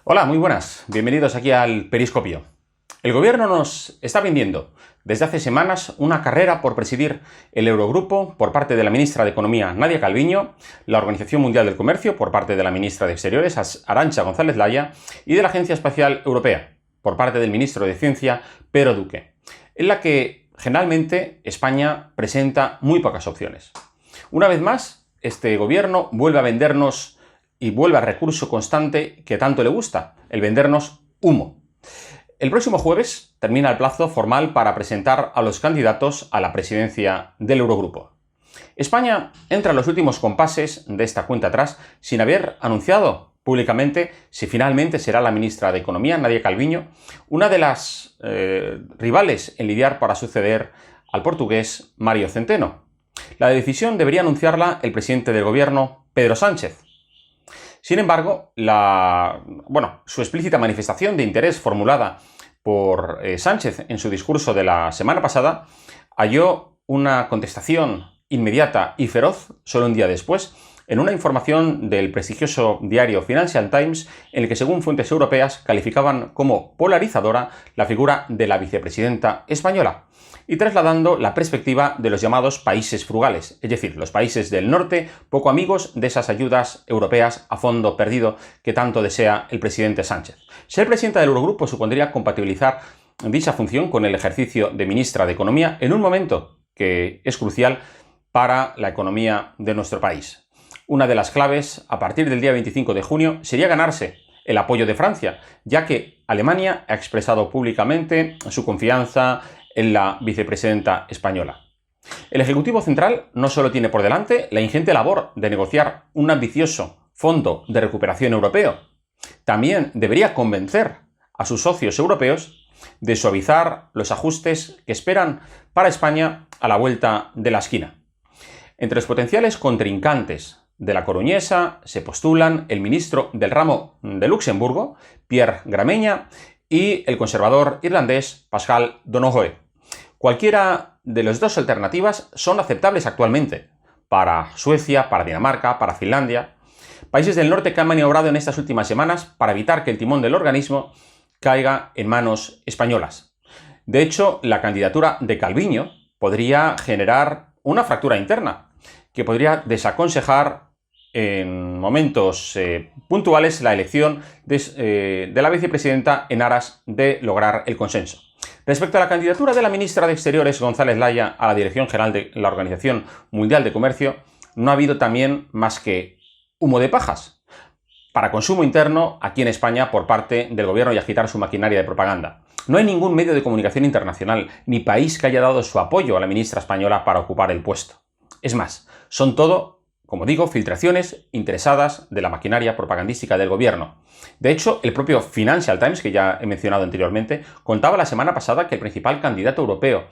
Hola, muy buenas. Bienvenidos aquí al Periscopio. El gobierno nos está vendiendo desde hace semanas una carrera por presidir el Eurogrupo por parte de la ministra de Economía, Nadia Calviño, la Organización Mundial del Comercio por parte de la ministra de Exteriores, Arantxa González Laya, y de la Agencia Espacial Europea por parte del ministro de Ciencia, Pedro Duque, en la que generalmente España presenta muy pocas opciones. Una vez más, este gobierno vuelve a vendernos y vuelve al recurso constante que tanto le gusta, el vendernos humo. El próximo jueves termina el plazo formal para presentar a los candidatos a la presidencia del Eurogrupo. España entra en los últimos compases de esta cuenta atrás sin haber anunciado públicamente si finalmente será la ministra de Economía, Nadia Calviño, una de las rivales en lidiar para suceder al portugués Mário Centeno. La decisión debería anunciarla el presidente del gobierno, Pedro Sánchez. Sin embargo, su explícita manifestación de interés formulada por Sánchez en su discurso de la semana pasada halló una contestación inmediata y feroz solo un día después en una información del prestigioso diario Financial Times en el que, según fuentes europeas, calificaban como polarizadora la figura de la vicepresidenta española y trasladando la perspectiva de los llamados países frugales, es decir, los países del norte poco amigos de esas ayudas europeas a fondo perdido que tanto desea el presidente Sánchez. Ser presidenta del Eurogrupo supondría compatibilizar dicha función con el ejercicio de ministra de Economía en un momento que es crucial para la economía de nuestro país. Una de las claves, a partir del día 25 de junio, sería ganarse el apoyo de Francia, ya que Alemania ha expresado públicamente su confianza en la vicepresidenta española. El Ejecutivo Central no solo tiene por delante la ingente labor de negociar un ambicioso Fondo de Recuperación Europeo, también debería convencer a sus socios europeos de suavizar los ajustes que esperan para España a la vuelta de la esquina. Entre los potenciales contrincantes de la coruñesa se postulan el ministro del ramo de Luxemburgo, Pierre Gramegna, y el conservador irlandés Pascal Donohoe. Cualquiera de las dos alternativas son aceptables actualmente para Suecia, para Dinamarca, para Finlandia, países del norte que han maniobrado en estas últimas semanas para evitar que el timón del organismo caiga en manos españolas. De hecho, la candidatura de Calviño podría generar una fractura interna que podría desaconsejar en momentos puntuales la elección de la vicepresidenta en aras de lograr el consenso. Respecto a la candidatura de la ministra de Exteriores, González Laya, a la dirección general de la Organización Mundial de Comercio, no ha habido también más que humo de pajas para consumo interno aquí en España por parte del gobierno y agitar su maquinaria de propaganda. No hay ningún medio de comunicación internacional ni país que haya dado su apoyo a la ministra española para ocupar el puesto. Es más, son todo, como digo, filtraciones interesadas de la maquinaria propagandística del gobierno. De hecho, el propio Financial Times, que ya he mencionado anteriormente, contaba la semana pasada que el principal candidato europeo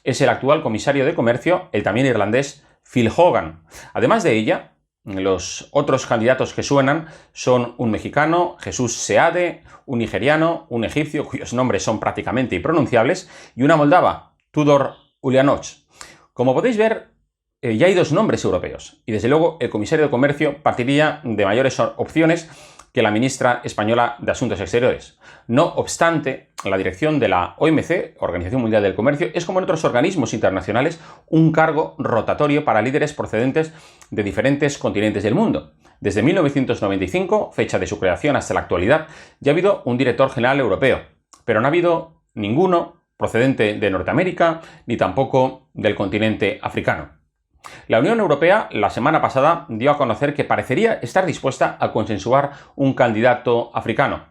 es el actual comisario de Comercio, el también irlandés Phil Hogan. Además de ella, los otros candidatos que suenan son un mexicano, Jesús Seade, un nigeriano, un egipcio, cuyos nombres son prácticamente impronunciables, y una moldava, Tudor Ulianoch. Como podéis ver, ya hay dos nombres europeos, y desde luego el comisario de Comercio partiría de mayores opciones que la ministra española de Asuntos Exteriores. No obstante, la dirección de la OMC, Organización Mundial del Comercio, es, como en otros organismos internacionales, un cargo rotatorio para líderes procedentes de diferentes continentes del mundo. Desde 1995, fecha de su creación, hasta la actualidad, ya ha habido un director general europeo, pero no ha habido ninguno procedente de Norteamérica ni tampoco del continente africano. La Unión Europea la semana pasada dio a conocer que parecería estar dispuesta a consensuar un candidato africano,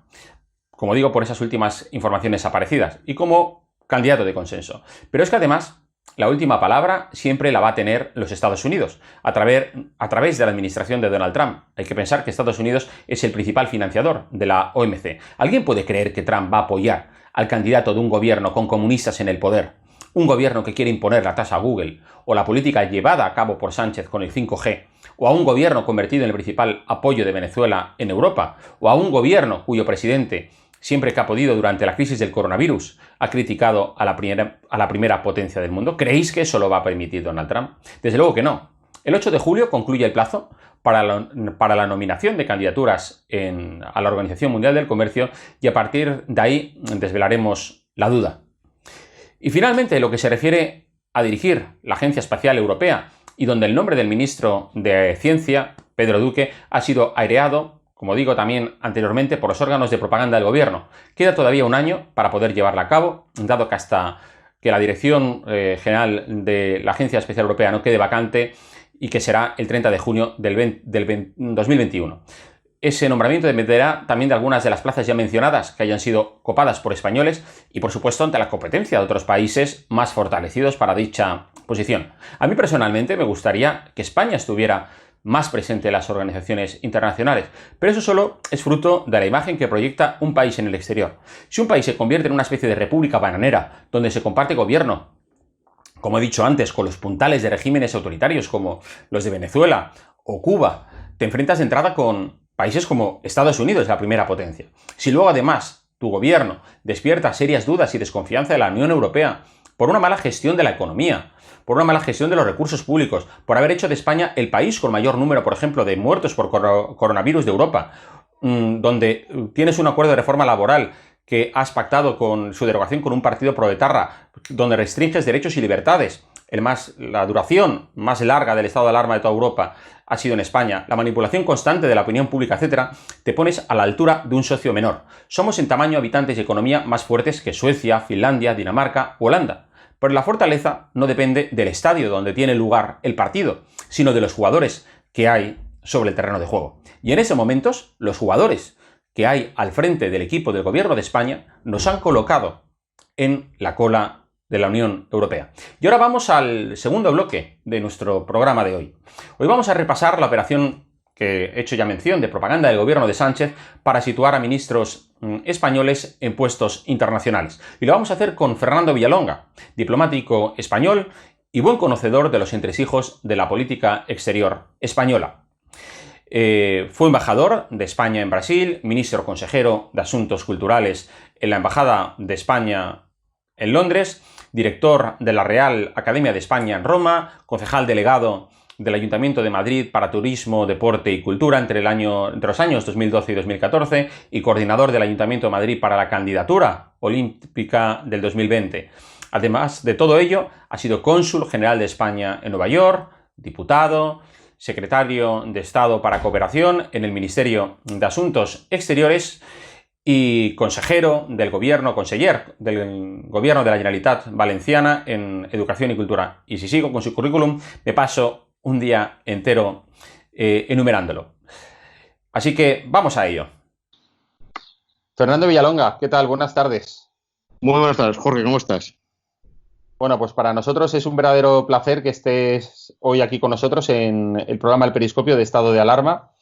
como digo, por esas últimas informaciones aparecidas, y como candidato de consenso. Pero es que además la última palabra siempre la va a tener los Estados Unidos, a través de la administración de Donald Trump. Hay que pensar que Estados Unidos es el principal financiador de la OMC. ¿Alguien puede creer que Trump va a apoyar al candidato de un gobierno con comunistas en el poder? Un gobierno que quiere imponer la tasa a Google, o la política llevada a cabo por Sánchez con el 5G, o a un gobierno convertido en el principal apoyo de Venezuela en Europa, o a un gobierno cuyo presidente, siempre que ha podido durante la crisis del coronavirus, ha criticado a la primera potencia del mundo. ¿Creéis que eso lo va a permitir Donald Trump? Desde luego que no. El 8 de julio concluye el plazo para la nominación de candidaturas a la Organización Mundial del Comercio, y a partir de ahí desvelaremos la duda. Y finalmente, lo que se refiere a dirigir la Agencia Espacial Europea, y donde el nombre del ministro de Ciencia, Pedro Duque, ha sido aireado, como digo también anteriormente, por los órganos de propaganda del gobierno. Queda todavía un año para poder llevarla a cabo, dado que hasta que la dirección general de la Agencia Espacial Europea no quede vacante, y que será el 30 de junio del 2021. Ese nombramiento dependerá también de algunas de las plazas ya mencionadas que hayan sido copadas por españoles y, por supuesto, ante la competencia de otros países más fortalecidos para dicha posición. A mí personalmente me gustaría que España estuviera más presente en las organizaciones internacionales, pero eso solo es fruto de la imagen que proyecta un país en el exterior. Si un país se convierte en una especie de república bananera, donde se comparte gobierno, como he dicho antes, con los puntales de regímenes autoritarios como los de Venezuela o Cuba, te enfrentas de entrada con países como Estados Unidos, la primera potencia. Si luego además tu gobierno despierta serias dudas y desconfianza de la Unión Europea por una mala gestión de la economía, por una mala gestión de los recursos públicos, por haber hecho de España el país con mayor número, por ejemplo, de muertos por coronavirus de Europa, donde tienes un acuerdo de reforma laboral que has pactado con su derogación con un partido proetarra, donde restringes derechos y libertades, la duración más larga del estado de alarma de toda Europa ha sido en España, la manipulación constante de la opinión pública, etcétera, te pones a la altura de un socio menor. Somos en tamaño, habitantes y economía más fuertes que Suecia, Finlandia, Dinamarca u Holanda. Pero la fortaleza no depende del estadio donde tiene lugar el partido, sino de los jugadores que hay sobre el terreno de juego. Y en esos momentos, los jugadores que hay al frente del equipo del gobierno de España nos han colocado en la cola de la Unión Europea. Y ahora vamos al segundo bloque de nuestro programa de hoy. Hoy vamos a repasar la operación que he hecho ya mención de propaganda del gobierno de Sánchez para situar a ministros españoles en puestos internacionales. Y lo vamos a hacer con Fernando Villalonga, diplomático español y buen conocedor de los entresijos de la política exterior española. Fue embajador de España en Brasil, ministro consejero de Asuntos Culturales en la Embajada de España en Londres, director de la Real Academia de España en Roma, concejal delegado del Ayuntamiento de Madrid para Turismo, Deporte y Cultura entre los años 2012 y 2014 y coordinador del Ayuntamiento de Madrid para la candidatura olímpica del 2020. Además de todo ello, ha sido cónsul general de España en Nueva York, diputado, secretario de Estado para Cooperación en el Ministerio de Asuntos Exteriores y consejero del gobierno, conseller del gobierno de la Generalitat Valenciana en Educación y Cultura. Y si sigo con su currículum, me paso un día entero enumerándolo. Así que vamos a ello. Fernando Villalonga, ¿qué tal? Buenas tardes. Muy buenas tardes, Jorge, ¿cómo estás? Bueno, pues para nosotros es un verdadero placer que estés hoy aquí con nosotros en el programa El Periscopio de Estado de Alarma.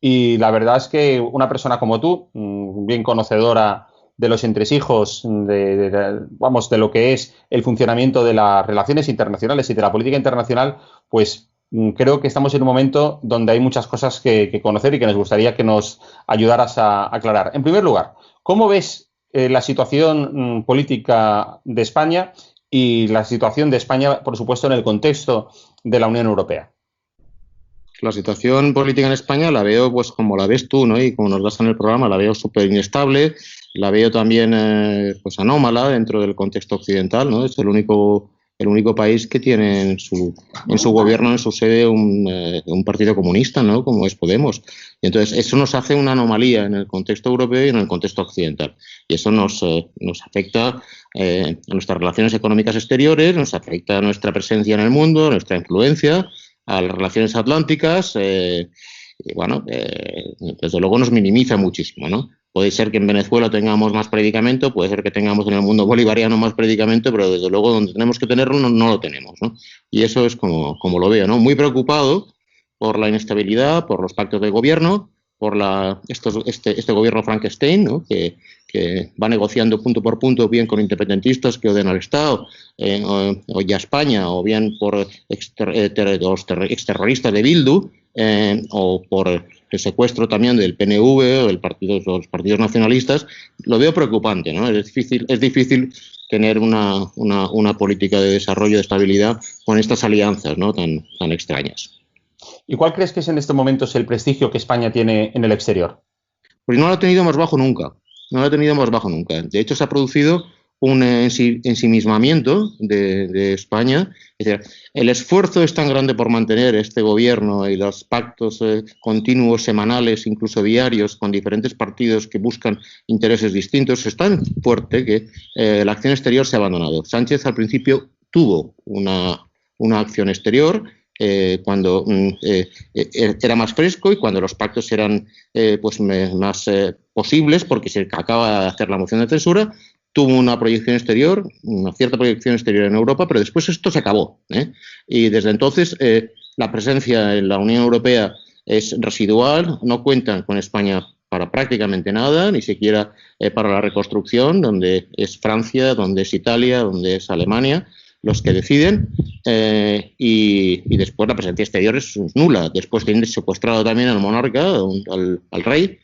Y la verdad es que una persona como tú, bien conocedora de los entresijos, de lo que es el funcionamiento de las relaciones internacionales y de la política internacional, pues creo que estamos en un momento donde hay muchas cosas que conocer y que nos gustaría que nos ayudaras a aclarar. En primer lugar, ¿cómo ves la situación política de España y la situación de España, por supuesto, en el contexto de la Unión Europea? La situación política en España la veo pues como la ves tú, ¿no? Y como nos das en el programa, la veo súper inestable, la veo también pues anómala dentro del contexto occidental, ¿no? Es el único país que tiene en su gobierno, en su sede, un partido comunista, ¿no? Como es Podemos. Y entonces eso nos hace una anomalía en el contexto europeo y en el contexto occidental. Y eso nos afecta a nuestras relaciones económicas exteriores, nos afecta a nuestra presencia en el mundo, a nuestra influencia, a las relaciones atlánticas, y bueno, desde luego nos minimiza muchísimo, ¿no? Puede ser que en Venezuela tengamos más predicamento, puede ser que tengamos en el mundo bolivariano más predicamento, pero desde luego donde tenemos que tenerlo no lo tenemos, ¿no? Y eso es como lo veo, ¿no? Muy preocupado por la inestabilidad, por los pactos de gobierno, por este gobierno Frankenstein, ¿no? que va negociando punto por punto, bien con independentistas que odian al Estado o ya España, o bien por los exterroristas de Bildu, o por el secuestro también del PNV o los partidos nacionalistas. Lo veo preocupante, ¿no? Es difícil tener una política de desarrollo, de estabilidad con estas alianzas, ¿no? tan extrañas. ¿Y cuál crees que es en estos momentos el prestigio que España tiene en el exterior? Pues no lo ha tenido más bajo nunca. No lo ha tenido más bajo nunca. De hecho, se ha producido un ensimismamiento de España. Es decir, el esfuerzo es tan grande por mantener este gobierno y los pactos continuos, semanales, incluso diarios, con diferentes partidos que buscan intereses distintos, es tan fuerte que la acción exterior se ha abandonado. Sánchez al principio tuvo una acción exterior cuando era más fresco y cuando los pactos eran más posibles, porque se acaba de hacer la moción de censura, tuvo una proyección exterior, una cierta proyección exterior en Europa, pero después esto se acabó. Y desde entonces la presencia en la Unión Europea es residual, no cuentan con España para prácticamente nada, ni siquiera para la reconstrucción, donde es Francia, donde es Italia, donde es Alemania los que deciden, y después la presencia exterior es nula. Después tienen secuestrado también al monarca, al rey,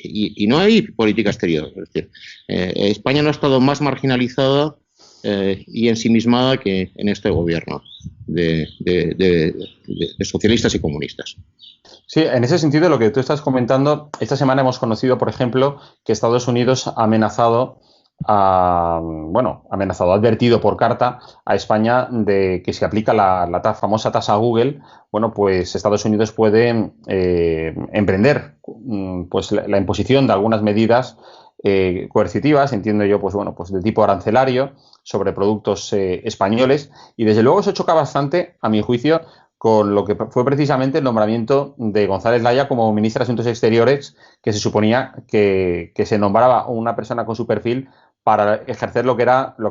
y no hay política exterior. Es decir, España no ha estado más marginalizada y ensimismada que en este gobierno de socialistas y comunistas. Sí, en ese sentido, lo que tú estás comentando, esta semana hemos conocido, por ejemplo, que Estados Unidos ha ha advertido por carta a España de que si aplica la famosa tasa Google, bueno, pues Estados Unidos puede emprender pues la imposición de algunas medidas coercitivas, entiendo yo, pues bueno, pues de tipo arancelario sobre productos españoles, y desde luego eso choca bastante, a mi juicio, con lo que fue precisamente el nombramiento de González Laya como ministro de Asuntos Exteriores, que se suponía que se nombraba una persona con su perfil para ejercer lo que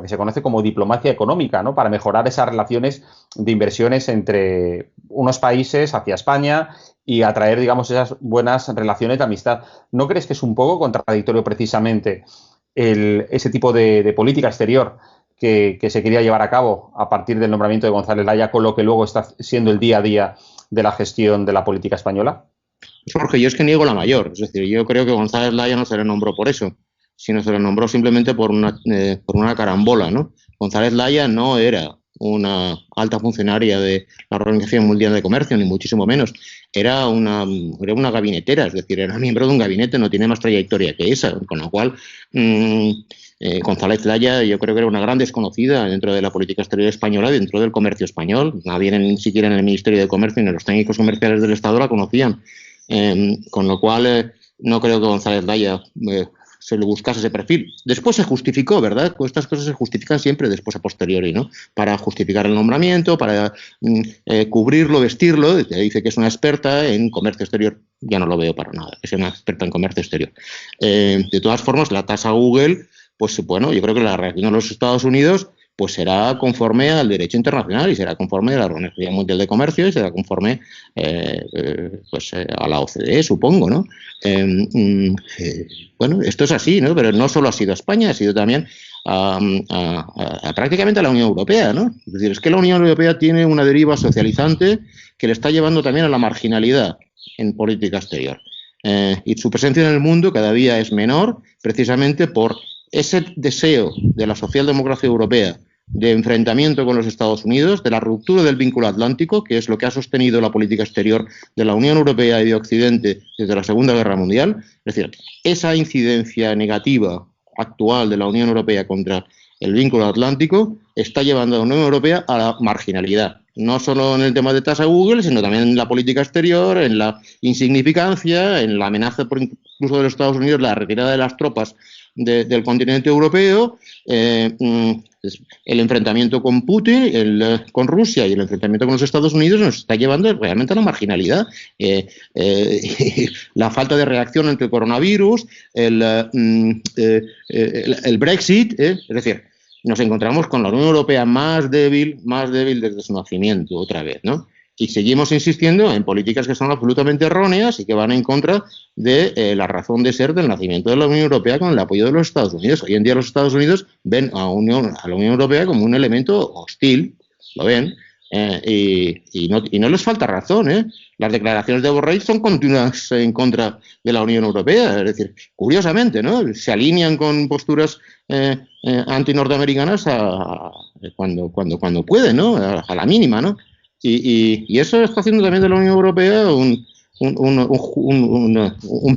se conoce como diplomacia económica, ¿no? Para mejorar esas relaciones de inversiones entre unos países hacia España y atraer, digamos, esas buenas relaciones de amistad. ¿No crees que es un poco contradictorio precisamente ese tipo de política exterior que se quería llevar a cabo a partir del nombramiento de González Laya con lo que luego está siendo el día a día de la gestión de la política española? Jorge, yo es que niego la mayor. Es decir, yo creo que González Laya no se le nombró por eso, sino se le nombró simplemente por una carambola, ¿no? González Laya no era una alta funcionaria de la Organización Mundial de Comercio, ni muchísimo menos. Era una gabinetera, es decir, era miembro de un gabinete, no tiene más trayectoria que esa, con lo cual González Laya yo creo que era una gran desconocida dentro de la política exterior española, dentro del comercio español. Nadie, ni siquiera en el Ministerio de Comercio ni los técnicos comerciales del Estado la conocían. Con lo cual no creo que González Laya se le buscase ese perfil. Después se justificó, ¿verdad? Pues estas cosas se justifican siempre después a posteriori, ¿no? Para justificar el nombramiento, para cubrirlo, vestirlo. Dice que es una experta en comercio exterior. Ya no lo veo para nada, que sea una experta en comercio exterior. De todas formas, la tasa Google, pues bueno, yo creo que la reacción de los Estados Unidos pues será conforme al derecho internacional y será conforme a la Organización Mundial de Comercio y será conforme a la OCDE, supongo, ¿no? Bueno, esto es así, ¿no? Pero no solo ha sido a España, ha sido también a prácticamente a la Unión Europea, ¿no? Es decir, es que la Unión Europea tiene una deriva socializante que le está llevando también a la marginalidad en política exterior. Y su presencia en el mundo cada día es menor, precisamente por ese deseo de la socialdemocracia europea de enfrentamiento con los Estados Unidos, de la ruptura del vínculo atlántico, que es lo que ha sostenido la política exterior de la Unión Europea y de Occidente desde la Segunda Guerra Mundial. Es decir, esa incidencia negativa actual de la Unión Europea contra el vínculo atlántico está llevando a la Unión Europea a la marginalidad. No solo en el tema de tasa Google, sino también en la política exterior, en la insignificancia, en la amenaza por incluso de los Estados Unidos, la retirada de las tropas del continente europeo, el enfrentamiento con Putin, con Rusia y el enfrentamiento con los Estados Unidos nos está llevando realmente a la marginalidad. La falta de reacción ante el coronavirus, el Brexit, es decir, nos encontramos con la Unión Europea más débil desde su nacimiento otra vez, ¿no? Y seguimos insistiendo en políticas que son absolutamente erróneas y que van en contra de la razón de ser del nacimiento de la Unión Europea con el apoyo de los Estados Unidos. Hoy en día los Estados Unidos ven a la Unión Europea como un elemento hostil, lo ven, y no les falta razón, ¿eh? Las declaraciones de Borrell son continuas en contra de la Unión Europea, es decir, curiosamente, ¿no? Se alinean con posturas antinorteamericanas cuando pueden, ¿no? A la mínima, ¿no? Y eso está haciendo también de la Unión Europea un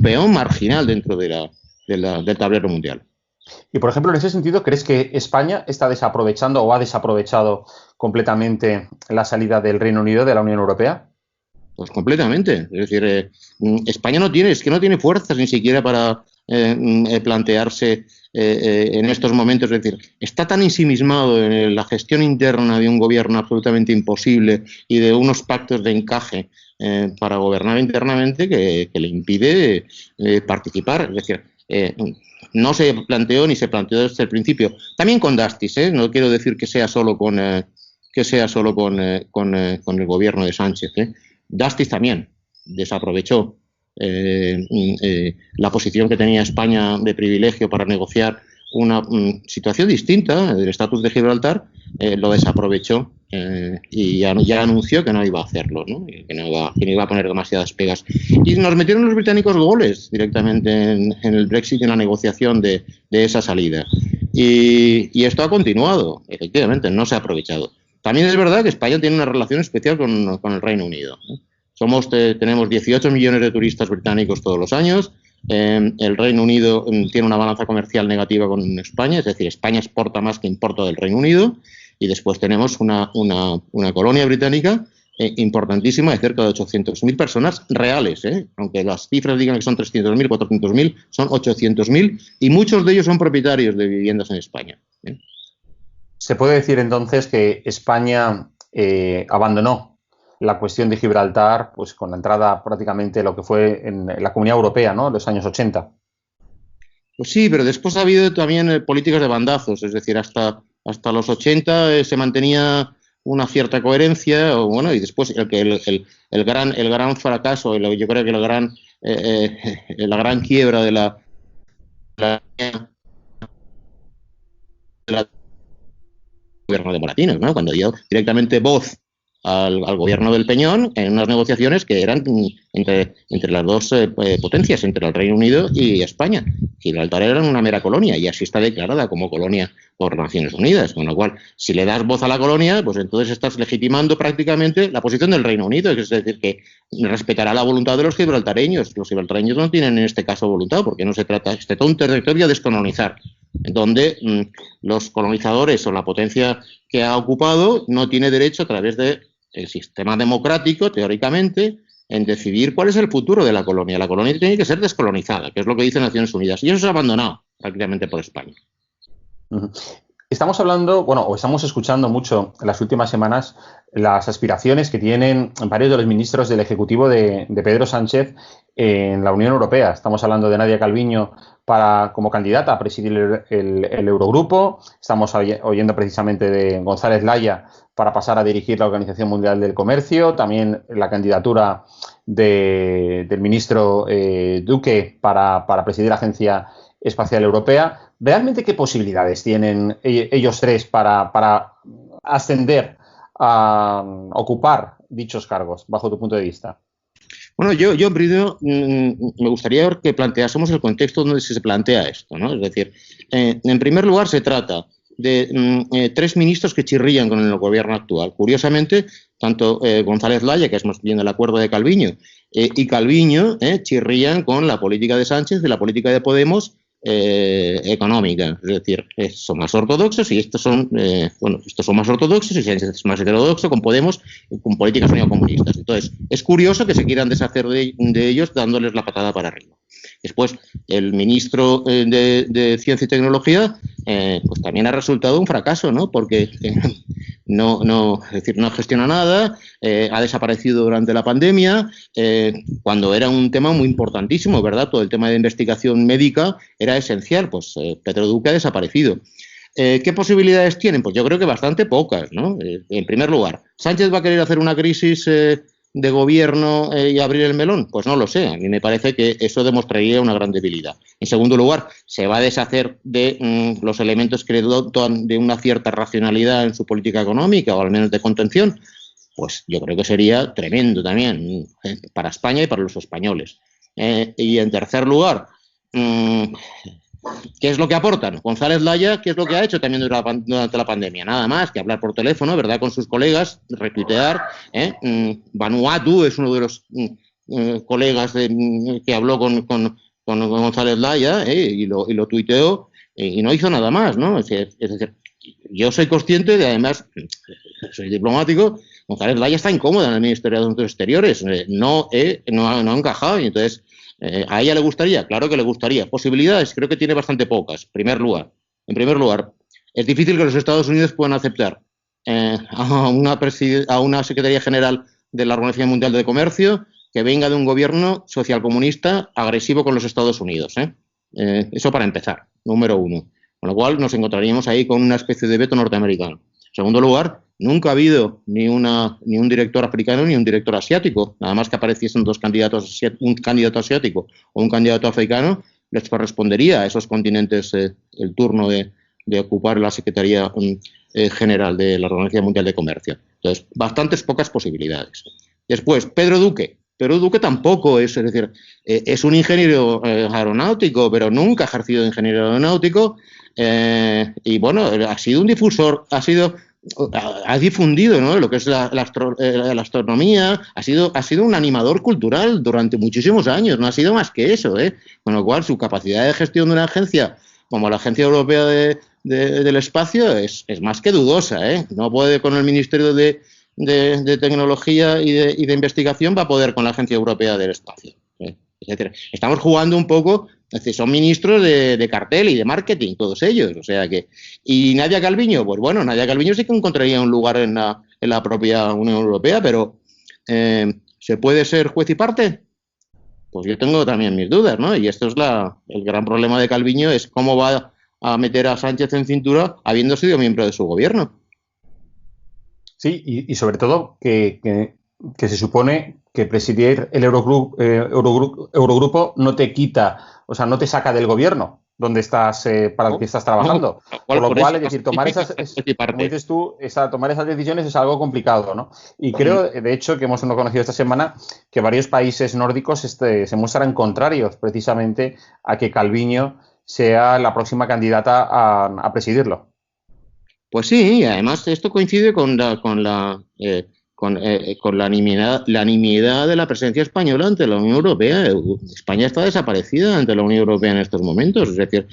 peón marginal dentro del tablero mundial. Y, por ejemplo, en ese sentido, ¿crees que España está desaprovechando o ha desaprovechado completamente la salida del Reino Unido de la Unión Europea? Pues completamente. Es decir, España no tiene fuerzas ni siquiera para plantearse en estos momentos. Es decir, está tan ensimismado en la gestión interna de un gobierno absolutamente imposible y de unos pactos de encaje para gobernar internamente que le impide participar. Es decir, no se planteó ni se planteó desde el principio. También con Dastis, no quiero decir que sea solo con el gobierno de Sánchez. Dastis también desaprovechó la posición que tenía España de privilegio para negociar una situación distinta del estatus de Gibraltar, lo desaprovechó y ya anunció que no iba a hacerlo, ¿no? Que no iba a poner demasiadas pegas. Y nos metieron los británicos goles directamente en el Brexit, en la negociación de esa salida. Y esto ha continuado, efectivamente, no se ha aprovechado. También es verdad que España tiene una relación especial con el Reino Unido. Tenemos 18 millones de turistas británicos todos los años. El Reino Unido tiene una balanza comercial negativa con España, es decir, España exporta más que importa del Reino Unido. Y después tenemos una colonia británica importantísima de cerca de 800.000 personas reales, aunque las cifras digan que son 300.000, 400.000, son 800.000 y muchos de ellos son propietarios de viviendas en España. ¿Se puede decir entonces que España abandonó la cuestión de Gibraltar pues con la entrada prácticamente de lo que fue en la Comunidad Europea, ¿no?, en los años 80? Pues sí, pero después ha habido también políticas de bandazos, es decir, hasta los 80 se mantenía una cierta coherencia, y después el gran fracaso, yo creo que la gran quiebra del gobierno de Moratinos, ¿no?, cuando dio directamente voz al gobierno del Peñón en unas negociaciones que eran entre las dos potencias, entre el Reino Unido y España. Gibraltar era una mera colonia y así está declarada como colonia por Naciones Unidas, con lo cual, si le das voz a la colonia, pues entonces estás legitimando prácticamente la posición del Reino Unido, es decir, que respetará la voluntad de los gibraltareños. Los gibraltareños no tienen en este caso voluntad, porque no se trata, de todo un territorio a descolonizar, donde los colonizadores o la potencia que ha ocupado no tiene derecho a través del sistema democrático, teóricamente, en decidir cuál es el futuro de la colonia. La colonia tiene que ser descolonizada, que es lo que dice Naciones Unidas, y eso se ha abandonado prácticamente por España. Estamos hablando, o estamos escuchando mucho en las últimas semanas las aspiraciones que tienen varios de los ministros del Ejecutivo de Pedro Sánchez en la Unión Europea. Estamos hablando de Nadia Calviño como candidata a presidir el Eurogrupo. Estamos oyendo precisamente de González Laya para pasar a dirigir la Organización Mundial del Comercio. También la candidatura del ministro Duque para presidir la Agencia Espacial Europea. ¿Realmente qué posibilidades tienen ellos tres para ascender a ocupar dichos cargos, bajo tu punto de vista? Bueno, yo primero me gustaría que planteásemos el contexto donde se plantea esto, ¿no? Es decir, en primer lugar se trata de tres ministros que chirrían con el gobierno actual. Curiosamente, tanto González Laya, que es más bien el acuerdo de Calviño, y Calviño chirrían con la política de Sánchez y la política de Podemos económica, es decir, son más ortodoxos y estos son más ortodoxos y Sánchez es más heterodoxo con Podemos con políticas neocomunistas. Entonces, es curioso que se quieran deshacer de ellos dándoles la patada para arriba. Después, el ministro de Ciencia y Tecnología pues también ha resultado un fracaso, ¿no? Porque no gestiona nada, ha desaparecido durante la pandemia, cuando era un tema muy importantísimo, ¿verdad? Todo el tema de investigación médica era esencial, pues Pedro Duque ha desaparecido. ¿Qué posibilidades tienen? Pues yo creo que bastante pocas, ¿no? En primer lugar, ¿Sánchez va a querer hacer una crisis de gobierno y abrir el melón? Pues no lo sé, a mí me parece que eso demostraría una gran debilidad. En segundo lugar, ¿se va a deshacer de los elementos que le dotan de una cierta racionalidad en su política económica o al menos de contención? Pues yo creo que sería tremendo también para España y para los españoles. Y en tercer lugar, ¿Qué es lo que aportan? González Laya, ¿qué es lo que ha hecho también durante la pandemia? Nada más que hablar por teléfono, ¿verdad?, con sus colegas, retuitear. Vanuatu es uno de los colegas que habló con González Laya, y lo tuiteó, y no hizo nada más, ¿no? Es decir, yo soy consciente de, además, soy diplomático, González Laya está incómoda en el Ministerio de Asuntos Exteriores, no ha encajado, y entonces, ¿a ella le gustaría? Claro que le gustaría. Posibilidades, creo que tiene bastante pocas. En primer lugar, es difícil que los Estados Unidos puedan aceptar a una Secretaría General de la Organización Mundial de Comercio que venga de un gobierno socialcomunista agresivo con los Estados Unidos. Eso para empezar, número uno. Con lo cual nos encontraríamos ahí con una especie de veto norteamericano. En segundo lugar, nunca ha habido ni un director africano ni un director asiático. Nada más que apareciesen dos candidatos, un candidato asiático o un candidato africano, les correspondería a esos continentes el turno de ocupar la Secretaría General de la Organización Mundial de Comercio. Entonces, bastantes pocas posibilidades. Después, Pedro Duque. Pedro Duque tampoco es decir, es un ingeniero aeronáutico, pero nunca ha ejercido de ingeniero aeronáutico, y bueno, ha sido un difusor, ha difundido, ¿no?, lo que es la astronomía, ha sido un animador cultural durante muchísimos años, no ha sido más que eso, con lo cual su capacidad de gestión de una agencia como la Agencia Europea del Espacio es más que dudosa, no puede con el Ministerio de Tecnología y de Investigación, va a poder con la Agencia Europea del Espacio, etcétera. Estamos jugando un poco, es decir, son ministros de cartel y de marketing, todos ellos, o sea que... ¿Y Nadia Calviño? Pues bueno, Nadia Calviño sí que encontraría un lugar en la propia Unión Europea, pero ¿se puede ser juez y parte? Pues yo tengo también mis dudas, ¿no? Y esto es el gran problema de Calviño, es cómo va a meter a Sánchez en cintura habiendo sido miembro de su gobierno. Sí, y sobre todo que se supone que presidir el Eurogrupo no te quita, o sea, no te saca del gobierno donde estás, para el que estás trabajando. Por lo cual, es decir, tomar como dices tú, tomar esas decisiones es algo complicado, ¿no? Y creo, de hecho, que hemos conocido esta semana que varios países nórdicos se muestran contrarios precisamente a que Calviño sea la próxima candidata a presidirlo. Pues sí, y además esto coincide con la nimiedad de la presencia española ante la Unión Europea. España está desaparecida ante la Unión Europea en estos momentos. Es decir,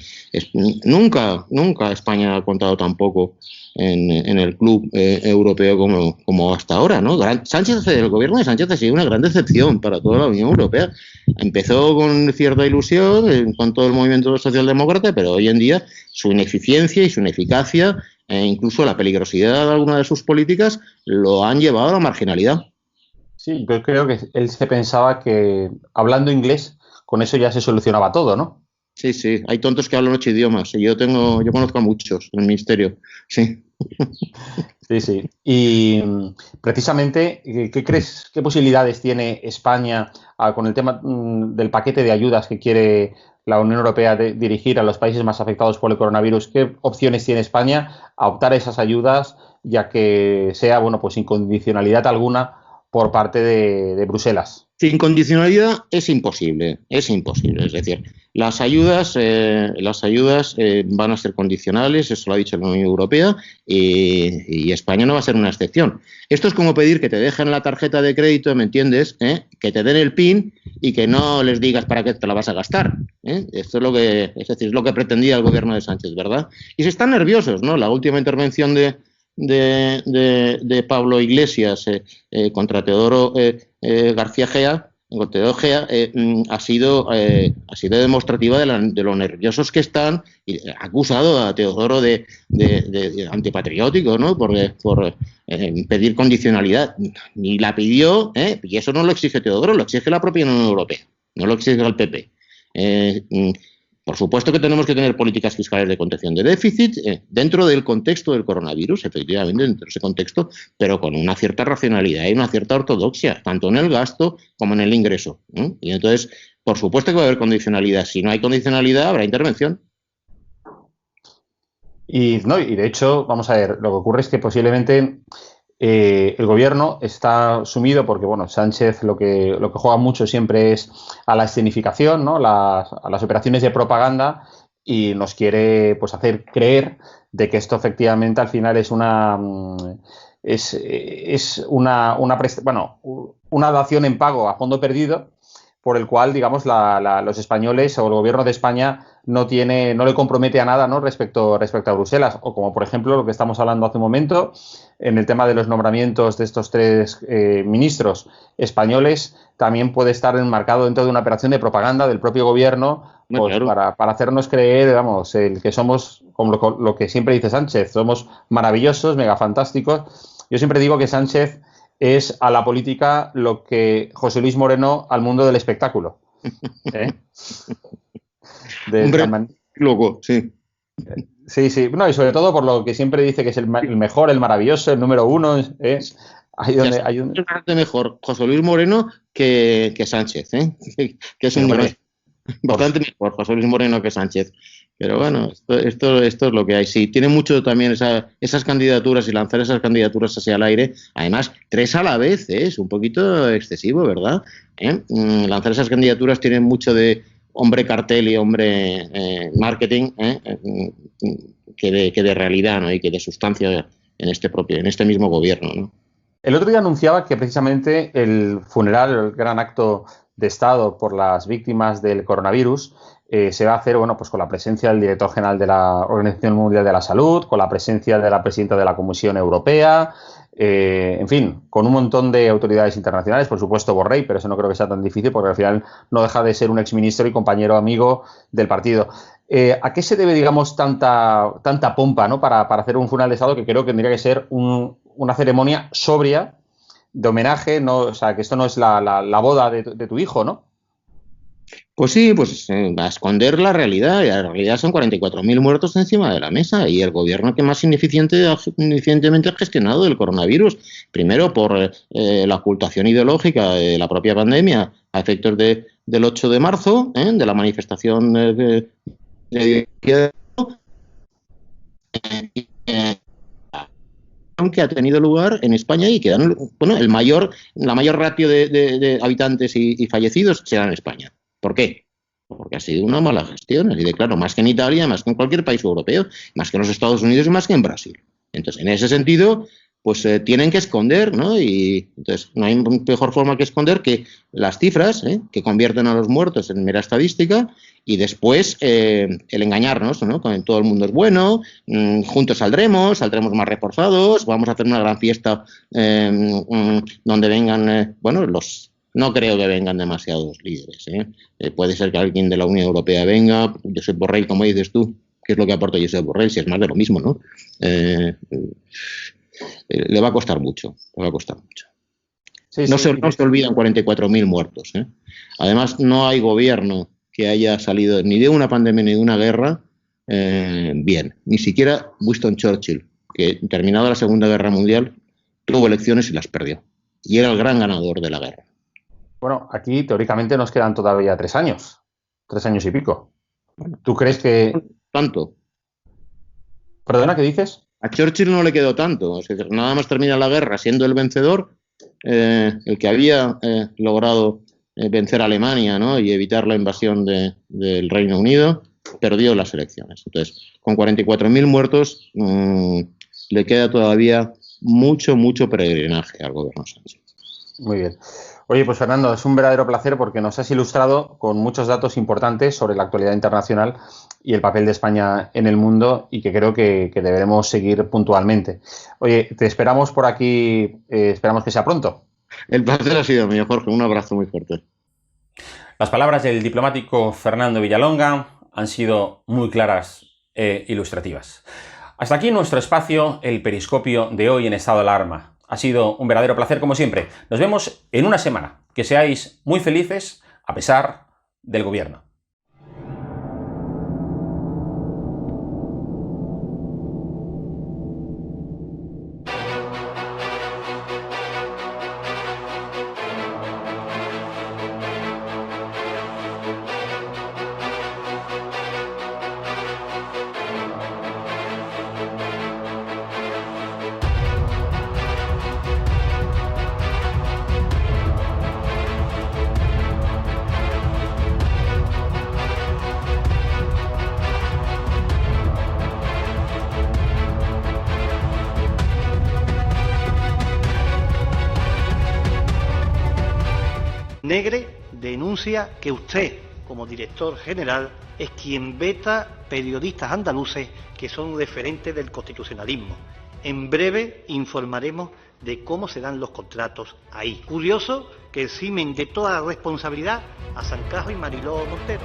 nunca España ha contado tampoco en el club europeo como hasta ahora, ¿no? El gobierno de Sánchez ha sido una gran decepción para toda la Unión Europea. Empezó con cierta ilusión con todo el movimiento socialdemócrata, pero hoy en día su ineficiencia y su ineficacia, incluso la peligrosidad de alguna de sus políticas, lo han llevado a la marginalidad. Sí, yo creo que él se pensaba que hablando inglés con eso ya se solucionaba todo, ¿no? Sí, hay tontos que hablan 8 idiomas, y yo conozco a muchos en el ministerio, sí. Sí. Y precisamente, ¿qué crees? ¿Qué posibilidades tiene España con el tema del paquete de ayudas que quiere la Unión Europea dirigir a los países más afectados por el coronavirus? ¿Qué opciones tiene España a optar a esas ayudas, ya que sea, bueno, pues sin condicionalidad alguna por parte de Bruselas? Sin condicionalidad es imposible. Es decir, las ayudas van a ser condicionales, eso lo ha dicho la Unión Europea, y España no va a ser una excepción. Esto es como pedir que te dejen la tarjeta de crédito, ¿me entiendes?, que te den el PIN y que no les digas para qué te la vas a gastar. Esto es lo que pretendía el gobierno de Sánchez, ¿verdad? Y se están nerviosos, ¿no? La última intervención de Pablo Iglesias contra Teodoro García Gea, ha sido demostrativa de lo nerviosos que están, y ha acusado a Teodoro de antipatriótico, ¿no?, por pedir condicionalidad. Ni la pidió, y eso no lo exige Teodoro, lo exige la propia Unión Europea, no lo exige el PP. Por supuesto que tenemos que tener políticas fiscales de contención de déficit dentro del contexto del coronavirus, efectivamente, dentro de ese contexto, pero con una cierta racionalidad y una cierta ortodoxia, tanto en el gasto como en el ingreso. Y entonces, por supuesto que va a haber condicionalidad. Si no hay condicionalidad, habrá intervención. Y de hecho, vamos a ver, lo que ocurre es que posiblemente el gobierno está sumido porque, bueno, Sánchez lo que juega mucho siempre es a la escenificación, ¿no?, a las operaciones de propaganda, y nos quiere pues hacer creer de que esto efectivamente al final es una dación en pago a fondo perdido, por el cual, digamos, los españoles o el gobierno de España no le compromete a nada, ¿no? respecto a Bruselas, o como por ejemplo lo que estamos hablando hace un momento en el tema de los nombramientos de estos 3 ministros españoles, también puede estar enmarcado dentro de una operación de propaganda del propio gobierno, pues, claro, para hacernos creer, digamos, el que somos, como lo que siempre dice Sánchez, somos maravillosos, mega fantásticos. Yo siempre digo que Sánchez es a la política lo que José Luis Moreno al mundo del espectáculo. Hombre, loco, sí. Sí. No, y sobre todo por lo que siempre dice que es el mejor, el maravilloso, el número 1. Ahí donde hay un... Es mejor José Luis Moreno que Sánchez, que es un bastante mejor José Luis Moreno que Sánchez. Pero bueno, esto es lo que hay. Sí, tiene mucho también esas candidaturas y lanzar esas candidaturas hacia el aire. Además, 3 a la vez, es un poquito excesivo, ¿verdad? Lanzar esas candidaturas tiene mucho de hombre cartel y hombre marketing, que de realidad, ¿no? Y que de sustancia en este mismo gobierno, ¿no? El otro día anunciaba que precisamente el funeral, el gran acto de Estado por las víctimas del coronavirus, se va a hacer, bueno, pues con la presencia del director general de la Organización Mundial de la Salud, con la presencia de la presidenta de la Comisión Europea, en fin, con un montón de autoridades internacionales, por supuesto Borrell, pero eso no creo que sea tan difícil porque al final no deja de ser un exministro y compañero amigo del partido. ¿A qué se debe, digamos, tanta pompa, ¿no? para hacer un funeral de Estado que creo que tendría que ser una ceremonia sobria, de homenaje, no, o sea, que esto no es la boda de tu hijo, ¿no? Pues sí, pues va a esconder la realidad, y la realidad son 44.000 muertos encima de la mesa, y el gobierno que más ineficientemente ha gestionado el coronavirus, primero por la ocultación ideológica de la propia pandemia a efectos del 8 de marzo, de la manifestación que ha tenido lugar en España y que dan, bueno, la mayor ratio de habitantes y fallecidos será en España. ¿Por qué? Porque ha sido una mala gestión, así de claro, más que en Italia, más que en cualquier país europeo, más que en los Estados Unidos y más que en Brasil. Entonces, en ese sentido, pues tienen que esconder, ¿no? Y entonces no hay mejor forma que esconder que las cifras, que convierten a los muertos en mera estadística, y después el engañarnos, ¿no? Con todo el mundo es bueno, juntos saldremos más reforzados, vamos a hacer una gran fiesta donde vengan, no creo que vengan demasiados líderes. Puede ser que alguien de la Unión Europea venga, Josep Borrell, como dices tú, ¿qué es lo que aporta Josep Borrell? Si es más de lo mismo, ¿no? Le va a costar mucho, Sí, no se olvidan 44.000 muertos. Además, no hay gobierno que haya salido ni de una pandemia ni de una guerra bien. Ni siquiera Winston Churchill, que terminada la Segunda Guerra Mundial, tuvo elecciones y las perdió. Y era el gran ganador de la guerra. Bueno, aquí teóricamente nos quedan todavía 3 años. 3 años y pico. ¿Tú crees que...? Tanto. ¿Perdona, qué dices? A Churchill no le quedó tanto. O sea, nada más termina la guerra siendo el vencedor, el que había logrado vencer a Alemania, ¿no? Y evitar la invasión del Reino Unido, perdió las elecciones. Entonces, con 44.000 muertos, le queda todavía mucho peregrinaje al gobierno Sánchez. Muy bien. Oye, pues Fernando, es un verdadero placer porque nos has ilustrado con muchos datos importantes sobre la actualidad internacional y el papel de España en el mundo, y que creo que deberemos seguir puntualmente. Oye, te esperamos por aquí, esperamos que sea pronto. El placer ha sido mío, Jorge. Un abrazo muy fuerte. Las palabras del diplomático Fernando Villalonga han sido muy claras e ilustrativas. Hasta aquí nuestro espacio, el periscopio de hoy en estado de alarma. Ha sido un verdadero placer como siempre. Nos vemos en una semana. Que seáis muy felices a pesar del gobierno. Negre denuncia que usted, como director general, es quien veta periodistas andaluces que son referentes del constitucionalismo. En breve informaremos de cómo se dan los contratos ahí. Curioso que eximen de toda la responsabilidad a Sancajo y Mariló Montero.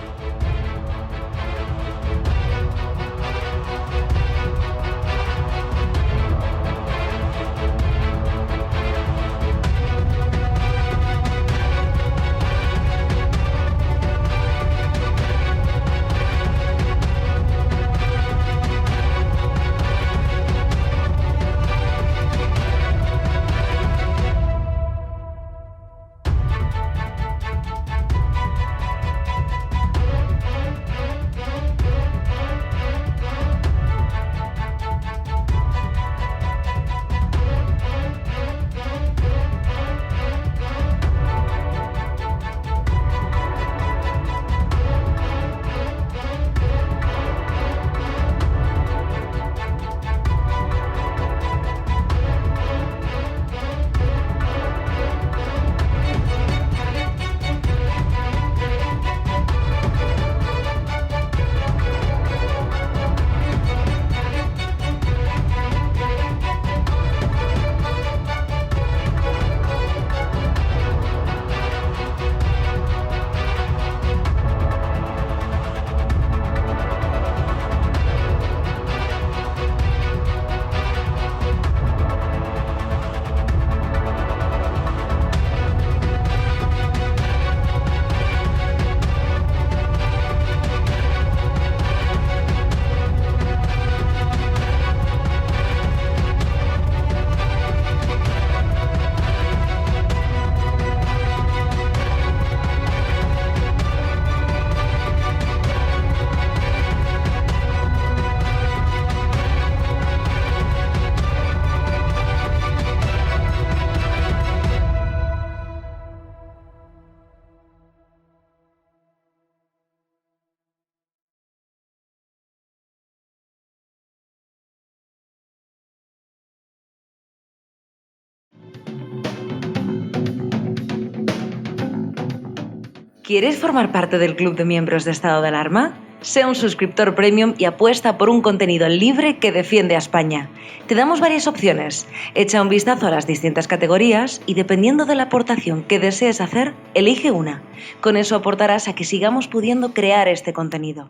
¿Quieres formar parte del club de miembros de Estado de Alarma? Sea un suscriptor premium y apuesta por un contenido libre que defiende a España. Te damos varias opciones. Echa un vistazo a las distintas categorías y dependiendo de la aportación que desees hacer, elige una. Con eso aportarás a que sigamos pudiendo crear este contenido.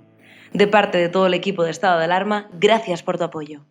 De parte de todo el equipo de Estado de Alarma, gracias por tu apoyo.